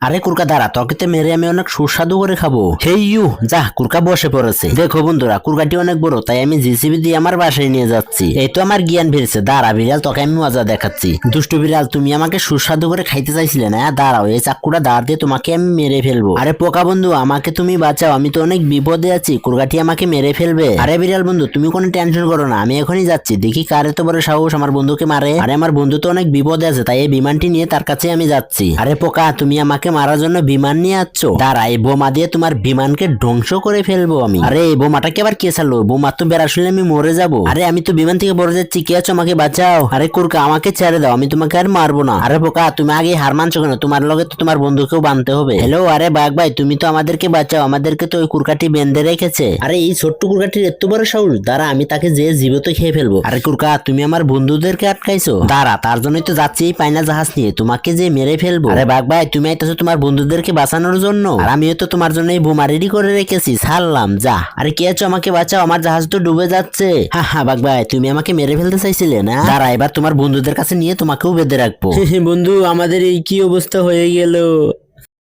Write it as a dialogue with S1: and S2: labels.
S1: আরে কুরকা দাঁড়া, তোকে তো মেরে আমি অনেক সুস্বাদু করে খাবো। হেই ইউ যা, কুরকা বসে পড়েছে। দেখো বন্ধুরা, কুরকাটি অনেক বড়, তাই আমি জিসিবি দিয়ে আমার বাসায় নিয়ে যাচ্ছি। এই তো আমার জ্ঞান ফিরেছে। দাঁড়া বিড়াল, তোকে আমি মজা দেখাচ্ছি। দুষ্টু বিড়াল, তুমি আমাকে সুস্বাদু করে খাইতে চাইছিলে না? দাঁড়াও, এই চাকুটা দাঁড় দিয়ে তোমাকে আমি মেরে ফেলবো। আরে পোকা বন্ধু, আমাকে তুমি বাঁচাও, আমি তো অনেক বিপদে আছি, কুরকাটি আমাকে মেরে ফেলবে। আরে বিড়াল বন্ধু, তুমি কোনো টেনশন করো না, আমি এখনই যাচ্ছি। দেখি কার এত বড় সাহস আমার বন্ধুকে মারে। আরে আমার বন্ধু তো অনেক বিপদে আছে, তাই এই বিমানটি নিয়ে তার কাছে আমি যাচ্ছি। আরে পোকা, তুমি আমাকে মারার জন্য বিমান নিয়ে আসছো? দাঁড়া, এই বোমা দিয়ে তোমার বিমানকে ধ্বংস করে ফেলবো আমি। আরে এই বোমাটাকে আবার কে চাললো? বোমা তো বের আসলে আমি মরে যাবো। আরে আমি তো বিমান থেকে পড়ে যাচ্ছি, কে আছো? আমাকে বাঁচাও। আরে কুরকা, আমাকে ছেড়ে দাও, আমি তোমাকে আর মারবো না। আরে পোকা, তুমি আগে হার মানছো কেন? তোমার লগে তো তোমার বন্ধুকেও বাঁধতে হবে। হ্যালো, আরে বাঘ ভাই, তুমি তো আমাদেরকে বাঁচাও, আমাদেরকে তো ওই কুরকাটি বেঁধে রেখেছে। আরে এই ছোট্ট কুরকাটির এত বড় সাহস! দাঁড়া, আমি তাকে যে জীবিত খেয়ে ফেলবো। আরে কুরকা, তুমি আমার বন্ধুদেরকে আটকাইছো। দাঁড়া, তার জন্যই তো যাচ্ছি এই পাইনা জাহাজ নিয়ে, তোমাকে যে মেরে ফেলবো। আরে বাঘ ভাই, তুমি আইতেছো তোমার বন্ধুদেরকে বাঁচানোর জন্য, আর আমিও তো তোমার জন্য এই বোমা রেডি করে রেখেছি। ছাড়লাম, যা। আরে কে আছো? আমাকে বাঁচাও, আমার জাহাজ তো ডুবে যাচ্ছে। হ্যাঁ হ্যাঁ বাঘ ভাই, তুমি আমাকে মেরে ফেলতে চাইছিলে না? দাঁড়া, এবার তোমার বন্ধুদের কাছে নিয়ে তোমাকেও বেঁধে রাখবো। বন্ধু, আমাদের এই কি অবস্থা হয়ে গেল?